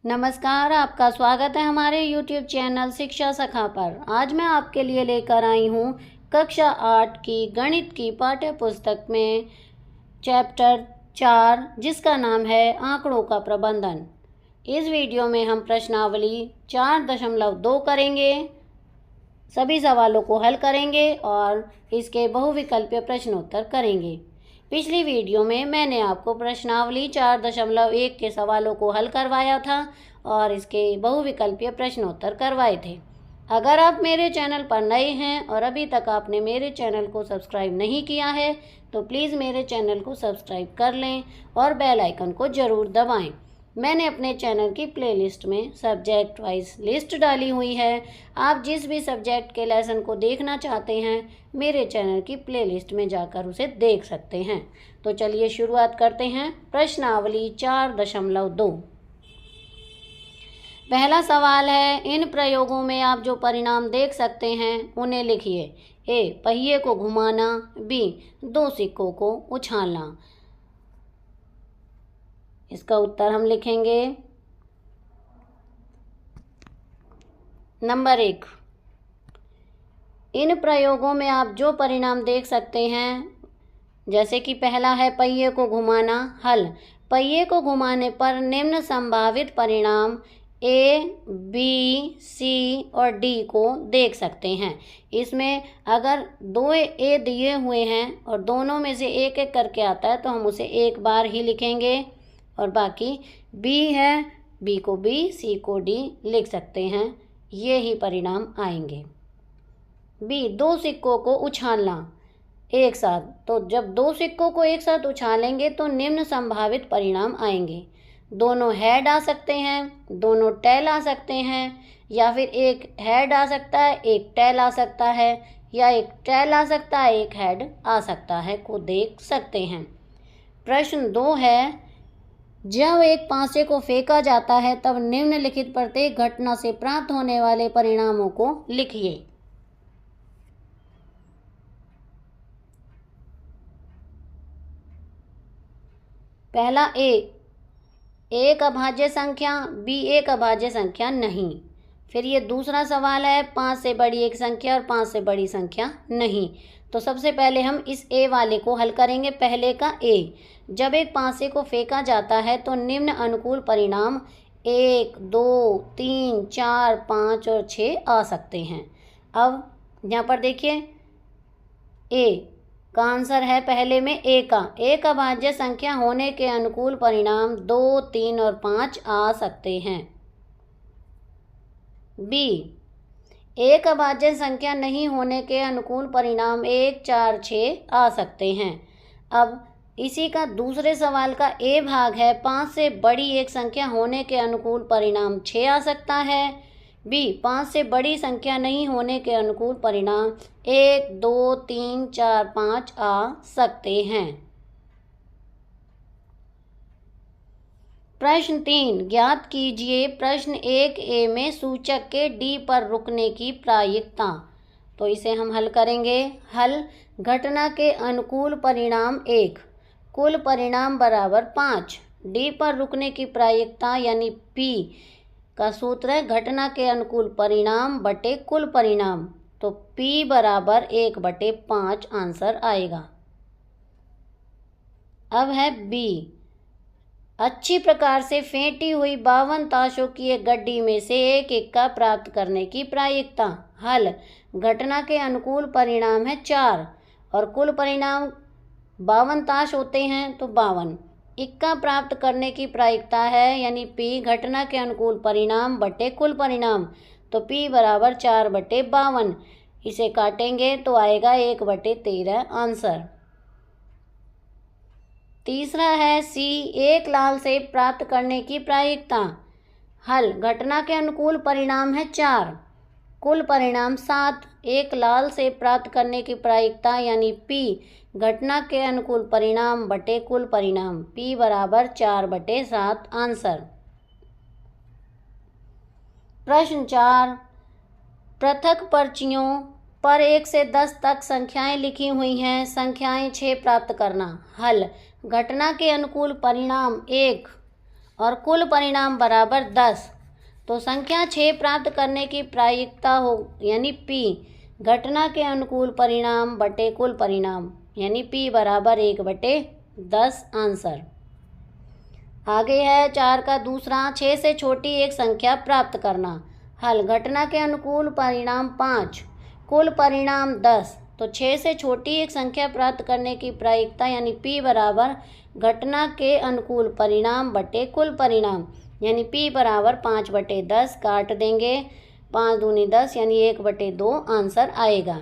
नमस्कार, आपका स्वागत है हमारे YouTube चैनल शिक्षा सखा पर। आज मैं आपके लिए लेकर आई हूँ कक्षा 8 की गणित की पाठ्य पुस्तक में चैप्टर 4 जिसका नाम है आंकड़ों का प्रबंधन। इस वीडियो में हम प्रश्नावली 4.2 करेंगे, सभी सवालों को हल करेंगे और इसके बहुविकल्पीय प्रश्नोत्तर करेंगे। पिछली वीडियो में मैंने आपको प्रश्नावली 4.1 के सवालों को हल करवाया था और इसके बहुविकल्पीय प्रश्नोत्तर करवाए थे। अगर आप मेरे चैनल पर नए हैं और अभी तक आपने मेरे चैनल को सब्सक्राइब नहीं किया है तो प्लीज़ मेरे चैनल को सब्सक्राइब कर लें और बेल आइकन को ज़रूर दबाएं। मैंने अपने चैनल की प्लेलिस्ट में सब्जेक्ट वाइज लिस्ट डाली हुई है। आप जिस भी सब्जेक्ट के लेसन को देखना चाहते हैं मेरे चैनल की प्लेलिस्ट में जाकर उसे देख सकते हैं। तो चलिए शुरुआत करते हैं प्रश्नावली 4.2। पहला सवाल है, इन प्रयोगों में आप जो परिणाम देख सकते हैं उन्हें लिखिए। ए, पहिए को घुमाना। बी, 2 सिक्कों को उछालना। इसका उत्तर हम लिखेंगे नंबर 1। इन प्रयोगों में आप जो परिणाम देख सकते हैं, जैसे कि पहला है पहिए को घुमाना। हल, पहिए को घुमाने पर निम्न संभावित परिणाम ए, बी, सी और डी को देख सकते हैं। इसमें अगर 2 ए दिए हुए हैं और दोनों में से एक एक करके आता है तो हम उसे एक बार ही लिखेंगे और बाकी बी है, बी को बी, सी को डी लिख सकते हैं। ये ही परिणाम आएंगे। बी, 2 सिक्कों को उछालना एक साथ, तो जब 2 सिक्कों को एक साथ उछालेंगे तो निम्न संभावित परिणाम आएंगे। दोनों हेड आ सकते हैं, दोनों टेल आ सकते हैं, या फिर एक हेड आ सकता है एक टेल आ सकता है, या एक टेल आ सकता है एक हेड आ सकता है को देख सकते हैं। प्रश्न 2 है, जब एक पासे को फेंका जाता है तब निम्नलिखित प्रत्येक घटना से प्राप्त होने वाले परिणामों को लिखिए। पहला ए, एक अभाज्य संख्या। बी, एक अभाज्य संख्या नहीं। फिर ये दूसरा सवाल है, 5 से बड़ी एक संख्या और 5 से बड़ी संख्या नहीं। तो सबसे पहले हम इस ए वाले को हल करेंगे। पहले का ए, जब एक पासे को फेंका जाता है तो निम्न अनुकूल परिणाम 1, 2, 3, 4, 5 और 6 आ सकते हैं। अब यहाँ पर देखिए, ए का आंसर है पहले में ए का। एक अभाज्य संख्या होने के अनुकूल परिणाम 2, 3 और 5 आ सकते हैं। बी, एक अभाज्य संख्या नहीं होने के अनुकूल परिणाम 1, 4, 6 आ सकते हैं। अब इसी का दूसरे सवाल का ए भाग है, 5 से बड़ी एक संख्या होने के अनुकूल परिणाम 6 आ सकता है। बी, 5 से बड़ी संख्या नहीं होने के अनुकूल परिणाम 1, 2, 3, 4, 5 आ सकते हैं। प्रश्न 3, ज्ञात कीजिए प्रश्न 1 में सूचक के डी पर रुकने की प्रायिकता। तो इसे हम हल करेंगे। हल, घटना के अनुकूल परिणाम 1, कुल परिणाम बराबर 5। डी पर रुकने की प्रायिकता यानी पी का सूत्र है घटना के अनुकूल परिणाम बटे कुल परिणाम, तो P बराबर 1/5 आंसर आएगा। अब है बी, अच्छी प्रकार से फेंटी हुई 52 ताशों की एक गड्डी में से एक इक्का प्राप्त करने की प्रायिकता। हल, घटना के अनुकूल परिणाम है 4 और कुल परिणाम 52 ताश होते हैं तो 52। इक्का प्राप्त करने की प्रायिकता है यानी P घटना के अनुकूल परिणाम बटे कुल परिणाम, तो P बराबर 4/52। इसे काटेंगे तो आएगा 1/13 आंसर। तीसरा है सी, एक लाल सेब प्राप्त करने की प्रायिकता। हल, घटना के अनुकूल परिणाम है 4, कुल परिणाम 7, एक लाल सेब प्राप्त करने की प्रायिकता यानी P घटना के अनुकूल परिणाम बटे कुल परिणाम, P बराबर 4/7 आंसर। प्रश्न 4, पृथक पर्चियों पर 1 से 10 तक संख्याएं लिखी हुई हैं, संख्याएं 6 प्राप्त करना। हल, घटना के अनुकूल परिणाम 1 और कुल परिणाम बराबर 10, तो संख्या 6 प्राप्त करने की प्रायिकता हो यानी P घटना के अनुकूल परिणाम बटे कुल परिणाम यानी P बराबर 1/10 आंसर। आगे है 4 का दूसरा, 6 से छोटी एक संख्या प्राप्त करना। हल, घटना के अनुकूल परिणाम 5, कुल परिणाम 10, तो 6 से छोटी एक संख्या प्राप्त करने की प्रायिकता यानी P बराबर घटना के अनुकूल परिणाम बटे कुल परिणाम यानी P बराबर 5/10 काट देंगे, 5 दूनी 10 यानी 1/2 आंसर आएगा।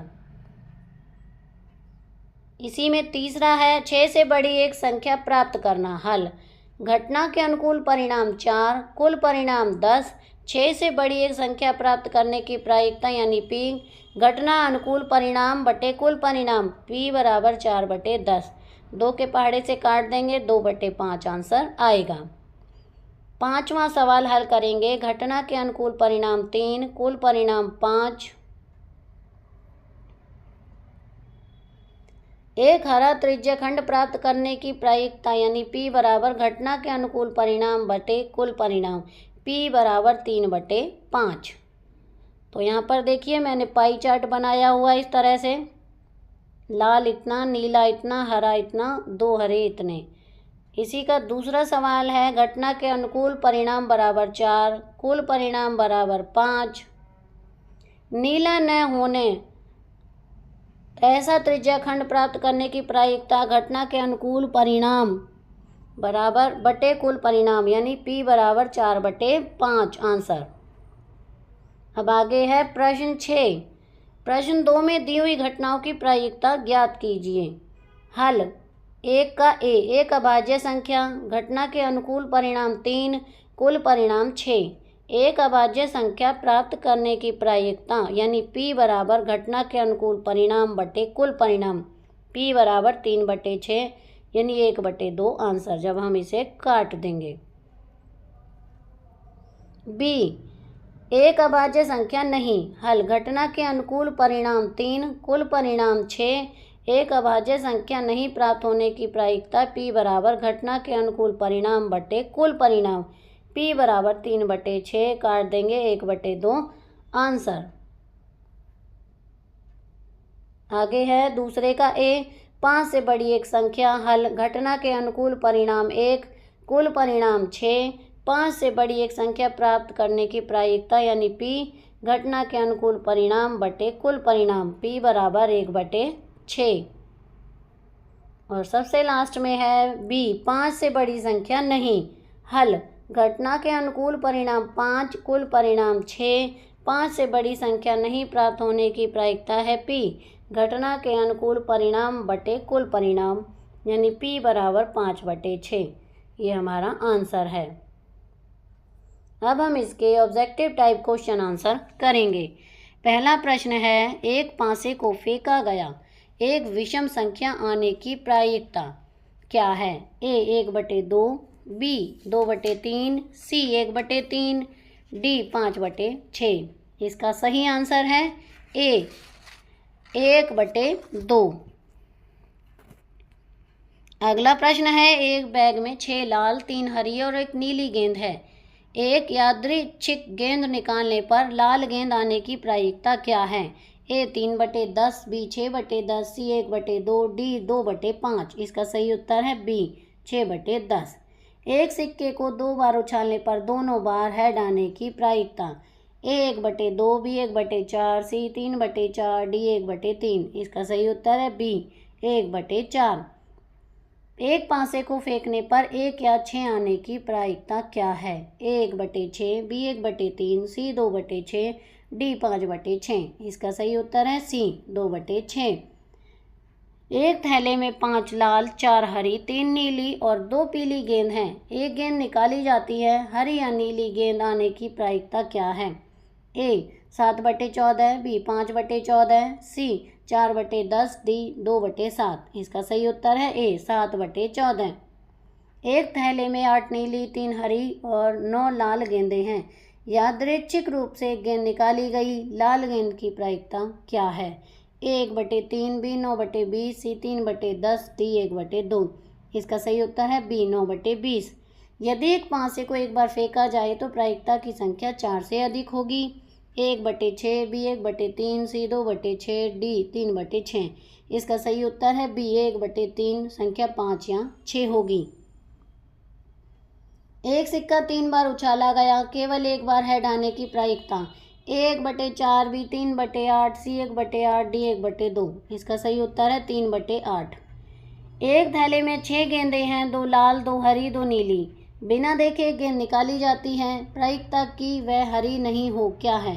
इसी में तीसरा है 6 से बड़ी एक संख्या प्राप्त करना। हल, घटना के अनुकूल परिणाम 4, कुल परिणाम 10, 6 से बड़ी एक संख्या प्राप्त करने की प्रायिकता यानी P घटना अनुकूल परिणाम बटे कुल परिणाम P बराबर 4/10, 2 के पहाड़े से काट देंगे, 2/5 आंसर आएगा। पांचवा सवाल हल करेंगे। घटना के अनुकूल परिणाम 3, कुल परिणाम 5, एक हरा त्रिज्यखंड प्राप्त करने की प्रायिकता यानी P बराबर घटना के अनुकूल परिणाम बटे कुल परिणाम P बराबर 3/5। तो यहाँ पर देखिए मैंने पाई चार्ट बनाया हुआ इस तरह से, लाल इतना, नीला इतना, हरा इतना, 2 हरे इतने। इसी का दूसरा सवाल है घटना के अनुकूल परिणाम बराबर 4, कुल परिणाम बराबर 5, नीला न होने ऐसा त्रिज्याखंड प्राप्त करने की प्रायिकता घटना के अनुकूल परिणाम बराबर बटे कुल परिणाम यानी P बराबर 4/5 आंसर। अब आगे है प्रश्न 6। प्रश्न 2 में दी हुई घटनाओं की प्रायिकता ज्ञात कीजिए। हल, 1 का A एक अभाज्य संख्या, घटना के अनुकूल परिणाम 3, कुल परिणाम 6, एक अभाज्य संख्या प्राप्त करने की प्रायिकता यानी P बराबर घटना के अनुकूल परिणाम बटे कुल परिणाम P बराबर 3/6 यानी 1/2 आंसर जब हम इसे काट देंगे। B एक अभाज्य संख्या नहीं। हल, घटना के अनुकूल परिणाम 3, कुल परिणाम 6, एक अभाज्य संख्या नहीं प्राप्त होने की प्रायिकता P बराबर घटना के अनुकूल परिणाम बटे कुल परिणाम P बराबर 3/6 काट देंगे, 1/2 आंसर। आगे है दूसरे का A 5 से बड़ी एक संख्या। हल, घटना के अनुकूल परिणाम 1, कुल परिणाम 6, 5 से बड़ी एक संख्या प्राप्त करने की प्रायिकता यानी P घटना के अनुकूल परिणाम बटे कुल परिणाम P बराबर 1/6। और सबसे लास्ट में है B 5 से बड़ी संख्या नहीं। हल, घटना के अनुकूल परिणाम 5, कुल परिणाम 6, 5 से बड़ी संख्या नहीं प्राप्त होने की प्रायिकता है P घटना के अनुकूल परिणाम बटे कुल परिणाम यानी P बराबर 5/6। ये हमारा आंसर है। अब हम इसके ऑब्जेक्टिव टाइप क्वेश्चन आंसर करेंगे। पहला प्रश्न है, एक पासे को फेंका गया, एक विषम संख्या आने की प्रायिकता क्या है? A 1/2, B 2/3, C 1/3, D 5/6। इसका सही आंसर है A 1/2। अगला प्रश्न है, एक बैग में 6 लाल, 3 हरी और 1 नीली गेंद है। एक यादृच्छिक गेंद निकालने पर लाल गेंद आने की प्रायिकता क्या है? A 3/10, B 6/10, C 1/2, D 2/5। इसका सही उत्तर है B 6/10। एक सिक्के को 2 बार उछालने पर दोनों बार हेड आने की प्रायिकता A 1/2, B 1/4, C 3/4, D 1/3। इसका सही उत्तर है B 1/4। एक पासे को फेंकने पर 1 या 6 आने की प्रायिकता क्या है? A 1/6, B 1/3, C 2/6, D 5/6। इसका सही उत्तर है C 2/6। एक थैले में 5 लाल, 4 हरी, 3 नीली और 2 पीली गेंद हैं। एक गेंद निकाली जाती है, हरी या नीली गेंद आने की प्रायिकता क्या है? A 7/14, B 5/14, C 4/10, D 2/7। इसका सही उत्तर है A 7/14। एक थैले में 8 नीली, 3 हरी और 9 लाल गेंदें हैं। यादृच्छिक रूप से एक गेंद निकाली गई, लाल गेंद की प्रायिकता क्या है? A 1/3, B 9/20, C 3/10, D 1/2। इसका सही उत्तर है B 9/20। यदि एक पासे को एक बार फेंका जाए तो प्रायिकता की संख्या 4 से अधिक होगी। 1/6, बी 1/3, सी 2/6, डी 3/6। इसका सही उत्तर है बी 1/3, संख्या 5 या 6 होगी। एक सिक्का 3 बार उछाला गया, केवल एक बार हेड आने की प्रायिकता 1/4, बी 3/8, सी 1/8, डी 1/2। इसका सही उत्तर है 3/8। एक थैले में 6 गेंदें हैं, 2 लाल, 2 हरी, 2 नीली। बिना देखे एक गेंद निकाली जाती है, प्रायिकता की वह हरी नहीं हो, क्या है?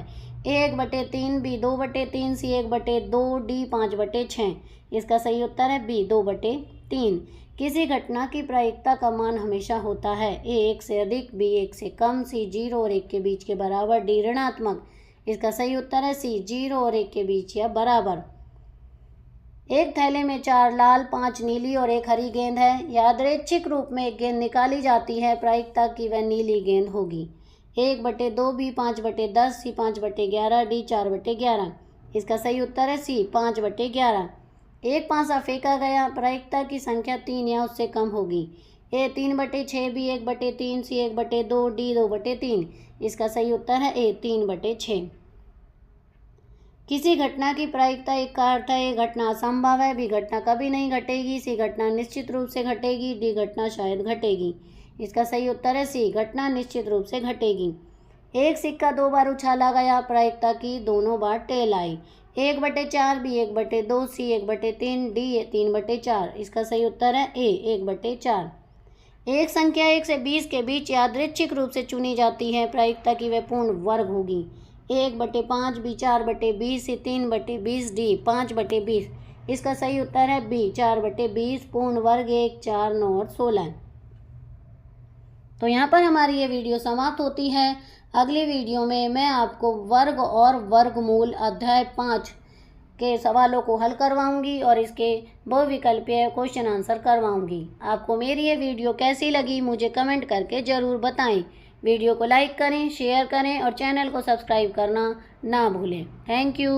1/3, बी 2/3, सी 1/2, डी 5/6। इसका सही उत्तर है बी 2/3। किसी घटना की प्रायिकता का मान हमेशा होता है ए 1 से अधिक, बी 1 से कम, सी 0 और 1 के बीच के बराबर, डी ऋणात्मक। इसका सही उत्तर है सी 0 और 1 के बीच या बराबर। एक थैले में 4 लाल, 5 नीली और 1 हरी गेंद है। यादृच्छिक रूप में एक गेंद निकाली जाती है, प्रायिकता की वह नीली गेंद होगी। 1/2, बी 5/10, सी 5/11, डी 4/11। इसका सही उत्तर है सी 5/11। एक पासा फेंका गया, प्रायिकता की संख्या 3 या उससे कम होगी। ए 3/6, बी 1/3, सी 1/2, डी 2/3। इसका सही उत्तर है ए 3/6। किसी घटना की प्रायिकता एक का अर्थ है ए घटना असंभव है, बी घटना कभी नहीं घटेगी, सी घटना निश्चित रूप से घटेगी, डी घटना शायद घटेगी। इसका सही उत्तर है सी घटना निश्चित रूप से घटेगी। एक सिक्का 2 बार उछाला गया, प्रायिकता की दोनों बार टेल आई। 1/4, बी 1/2, सी 1/3, डी 3/4। इसका सही उत्तर है ए 1/4। एक संख्या 1 से 20 के बीच यादृच्छिक रूप से चुनी जाती है, प्रायिकता की वह पूर्ण वर्ग होगी। 1/5, बी 4/20, सी 3/20, डी 5/20। इसका सही उत्तर है बी 4/20। पूर्ण वर्ग 1, 4, 9 और 16। तो यहाँ पर हमारी ये वीडियो समाप्त होती है। अगली वीडियो में मैं आपको वर्ग और वर्गमूल अध्याय 5 के सवालों को हल करवाऊंगी और इसके बहुविकल्पीय क्वेश्चन आंसर करवाऊंगी। आपको मेरी ये वीडियो कैसी लगी मुझे कमेंट करके ज़रूर बताएं। वीडियो को लाइक करें, शेयर करें और चैनल को सब्सक्राइब करना ना भूलें। Thank you.